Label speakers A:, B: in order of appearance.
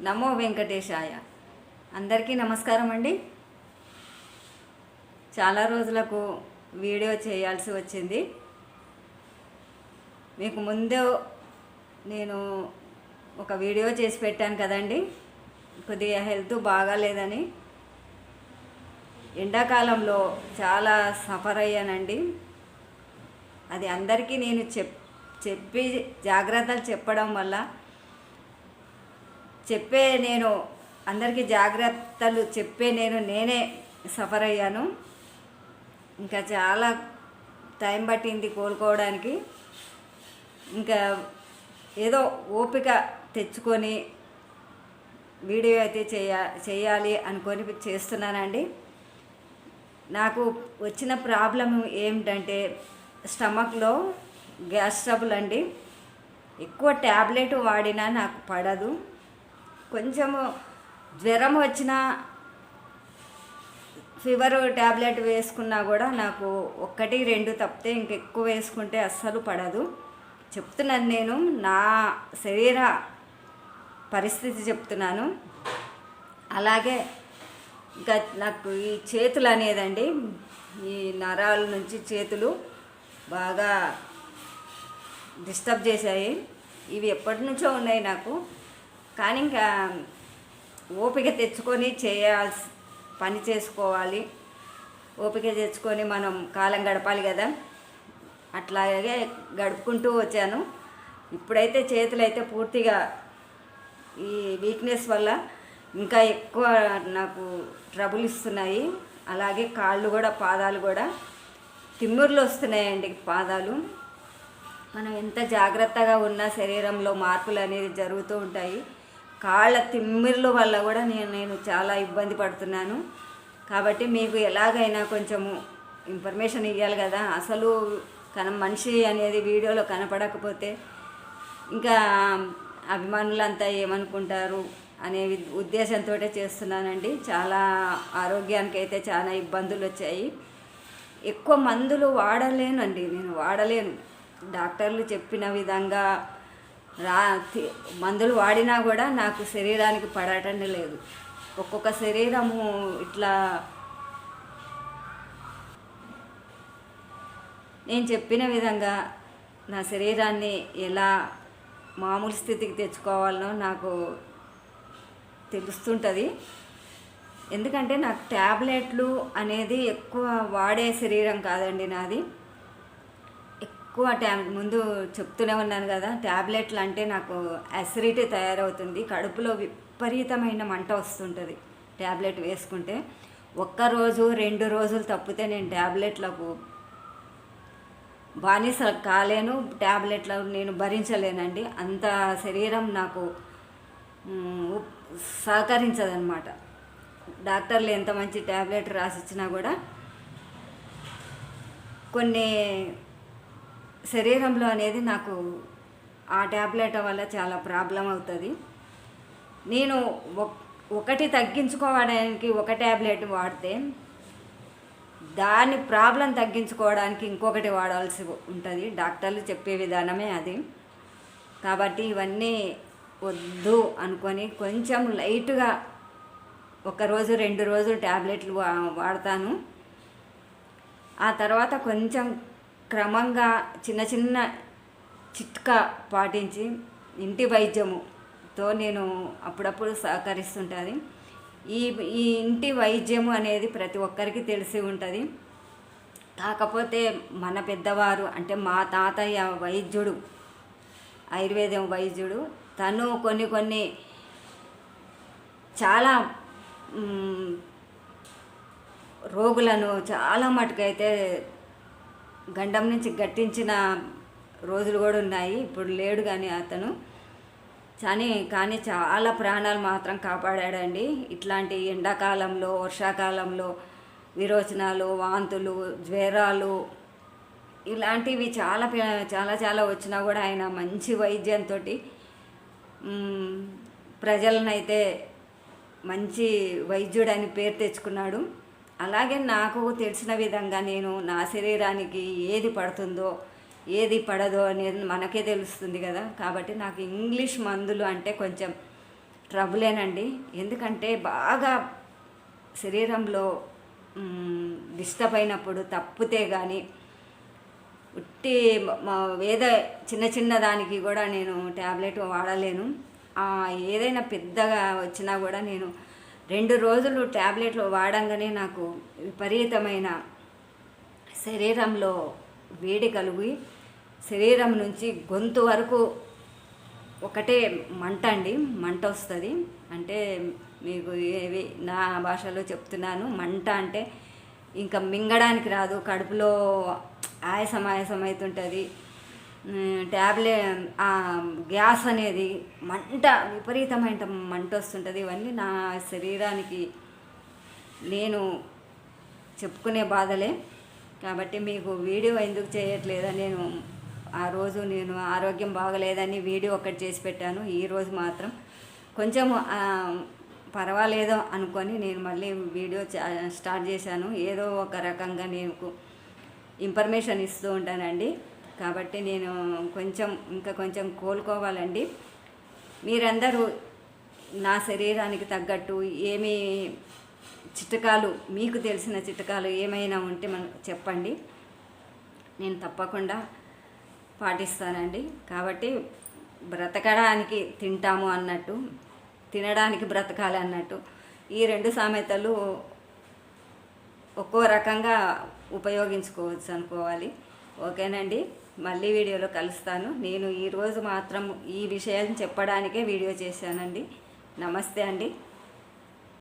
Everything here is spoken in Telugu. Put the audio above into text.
A: నమో వెంకటేశాయ. అందరికీ నమస్కారం అండి. చాలా రోజులకు వీడియో చేయాల్సి వచ్చింది. మీకు ముందే నేను ఒక వీడియో చేసి పెట్టాను కదండి, కొద్దిగా హెల్త్ బాగాలేదని. ఎండాకాలంలో చాలా సఫర్ అయ్యానండి. అది అందరికీ నేను చెప్పి జాగ్రత్తలు చెప్పడం వల్ల నేను అందరికీ జాగ్రత్తలు నేనే సఫర్ అయ్యాను. ఇంకా చాలా టైం పట్టింది కోలుకోవడానికి. ఇంకా ఏదో ఓపిక తెచ్చుకొని వీడియో అయితే చేయాలి అనుకొని చేస్తున్నానండి. నాకు వచ్చిన ప్రాబ్లం ఏమిటంటే స్టమక్లో గ్యాస్ ట్రబుల్ అండి. ఎక్కువ ట్యాబ్లెట్ వాడినా నాకు పడదు. కొంచెము జ్వరం వచ్చినా ఫీవర్ ట్యాబ్లెట్ వేసుకున్నా కూడా నాకు 1-2 తప్పితే ఇంకెక్కువ వేసుకుంటే అస్సలు పడదు. చెప్తున్నాను, నేను నా శరీర పరిస్థితి చెప్తున్నాను. అలాగే ఇంకా నాకు ఈ చేతులు అనేదండి, ఈ నరాల నుంచి చేతులు బాగా డిస్టర్బ్ చేశాయి. ఇవి ఎప్పటి నుంచో ఉన్నాయి నాకు. కానీ ఇంకా ఓపిక తెచ్చుకొని పని చేసుకోవాలి. ఓపిక తెచ్చుకొని మనం కాలం గడపాలి కదా, అట్లాగే గడుపుకుంటూ వచ్చాను. ఇప్పుడైతే చేతులు అయితే పూర్తిగా ఈ వీక్నెస్ వల్ల ఇంకా ఎక్కువ నాకు ట్రబుల్ ఇస్తున్నాయి. అలాగే కాళ్ళు కూడా, పాదాలు కూడా తిమ్మిర్లు వస్తున్నాయండి. పాదాలు మనం ఎంత జాగ్రత్తగా ఉన్నా శరీరంలో మార్పులు అనేది జరుగుతూ ఉంటాయి. కాళ్ళ తిమ్మిర్ల వల్ల కూడా నేను చాలా ఇబ్బంది పడుతున్నాను. కాబట్టి మీకు ఎలాగైనా కొంచెము ఇన్ఫర్మేషన్ ఇవ్వాలి కదా. అసలు మనిషి అనేది వీడియోలో కనపడకపోతే ఇంకా అభిమానులంతా ఏమనుకుంటారు అనే ఉద్దేశంతో చేస్తున్నానండి. చాలా ఆరోగ్యానికి అయితే చాలా ఇబ్బందులు వచ్చాయి. ఎక్కువ మందులు వాడలేనండి, నేను వాడలేను. డాక్టర్లు చెప్పిన విధంగా మందులు వాడినా కూడా నాకు శరీరానికి పడటం లేదు. ఒక్కొక్క శరీరము ఇట్లా నేను చెప్పిన విధంగా నా శరీరాన్ని ఎలా మామూలు స్థితికి తెచ్చుకోవాలనో నాకు తెలుస్తుంటుంది. ఎందుకంటే నాకు ట్యాబ్లెట్లు అనేది ఎక్కువ వాడే శరీరం కాదండి నాది. ఎక్కువ ముందు చెప్తూనే ఉన్నాను కదా, ట్యాబ్లెట్లు అంటే నాకు అసిడిటీ తయారవుతుంది. కడుపులో విపరీతమైన మంట వస్తుంటుంది ట్యాబ్లెట్ వేసుకుంటే. 1-2 రోజులు తప్పితే నేను ట్యాబ్లెట్లకు బానిస కాలేను. ట్యాబ్లెట్లు నేను భరించలేనండి. అంత శరీరం నాకు సహకరించదనమాట. డాక్టర్లు ఎంత మంచి ట్యాబ్లెట్ రాసిచ్చినా కూడా కొన్ని శరీరంలో అనేది నాకు ఆ ట్యాబ్లెట్ వల్ల చాలా ప్రాబ్లం అవుతుంది. నేను ఒకటి తగ్గించుకోవడానికి ఒక ట్యాబ్లెట్ వాడితే దాని ప్రాబ్లం తగ్గించుకోవడానికి ఇంకొకటి వాడాల్సి ఉంటుంది. డాక్టర్లు చెప్పే విధానమే అది. కాబట్టి ఇవన్నీ వద్దు అనుకొని కొంచెం లైట్గా 1-2 రోజులు ట్యాబ్లెట్లు వాడతాను. ఆ తర్వాత కొంచెం క్రమంగా చిన్న చిట్కా పాటించి ఇంటి వైద్యముతో నేను అప్పుడప్పుడు సహకరిస్తుంటుంది. ఈ ఇంటి వైద్యము అనేది ప్రతి ఒక్కరికి తెలిసి ఉంటుంది. కాకపోతే మన పెద్దవారు అంటే మా తాతయ్య వైద్యుడు, ఆయుర్వేదం వైద్యుడు, తను కొన్ని చాలా రోగులను చాలా మటుకైతే గండం నుంచి గట్టించిన రోజులు కూడా ఉన్నాయి. ఇప్పుడు లేడు కానీ అతను కానీ చాలా ప్రాణాలు మాత్రం కాపాడాడండి. ఇట్లాంటి ఎండాకాలంలో, వర్షాకాలంలో విరోచనాలు, వాంతులు, జ్వరాలు ఇలాంటివి చాలా చాలా చాలా వచ్చినా కూడా ఆయన మంచి వైద్యంతో ప్రజలనైతే మంచి వైద్యుడని పేరు తెచ్చుకున్నాడు. అలాగే నాకు తెలిసిన విధంగా నేను నా శరీరానికి ఏది పడుతుందో ఏది పడదో అనేది మనకే తెలుస్తుంది కదా. కాబట్టి నాకు ఇంగ్లీష్ మందులు అంటే కొంచెం ట్రబులేనండి. ఎందుకంటే బాగా శరీరంలో డిస్టర్బ్ అయినప్పుడు తప్పితే కానీ ఉట్టి ఏదో చిన్న చిన్న దానికి కూడా నేను ట్యాబ్లెట్ వాడలేను. ఏదైనా పెద్దగా వచ్చినా కూడా నేను 2 రోజులు ట్యాబ్లెట్లు వాడంగానే నాకు విపరీతమైన శరీరంలో వేడి కలిగి శరీరం నుంచి గొంతు వరకు ఒకటే మంట వస్తుంది. అంటే మీకు ఏవి నా భాషలో చెప్తున్నాను. మంట అంటే ఇంకా మింగడానికి రాదు, కడుపులో ఆయాసం అవుతుంటుంది. గ్యాస్ అనేది విపరీతమైన మంట వస్తుంటుంది. ఇవన్నీ నా శరీరానికి నేను చెప్పుకునే బాధలే. కాబట్టి మీకు వీడియో ఎందుకు చేయట్లేదా, ఆ రోజు నేను ఆరోగ్యం బాగలేదని వీడియో ఒకటి చేసి పెట్టాను. ఈరోజు మాత్రం కొంచెం పర్వాలేదో అనుకొని నేను మళ్ళీ వీడియో స్టార్ట్ చేశాను. ఏదో ఒక రకంగా నేను ఇన్ఫర్మేషన్ ఇస్తూ ఉంటానండి. కాబట్టి నేను ఇంకా కొంచెం కోలుకోవాలండి. మీరందరూ నా శరీరానికి తగ్గట్టు ఏమి చిట్కాలు, మీకు తెలిసిన చిట్కాలు ఏమైనా ఉంటే మనకు చెప్పండి, నేను తప్పకుండా పాటిస్తానండి. కాబట్టి బ్రతకడానికి తింటాము అన్నట్టు, తినడానికి బ్రతకాలి అన్నట్టు ఈ 2 సామెతలు ఒక్కో రకంగా ఉపయోగించుకోవచ్చు అనుకోవాలి. ఓకేనండి, మళ్ళీ వీడియోలో కలుస్తాను. నేను ఈరోజు మాత్రం ఈ విషయం చెప్పడానికే వీడియో చేశానండి. నమస్తే అండి.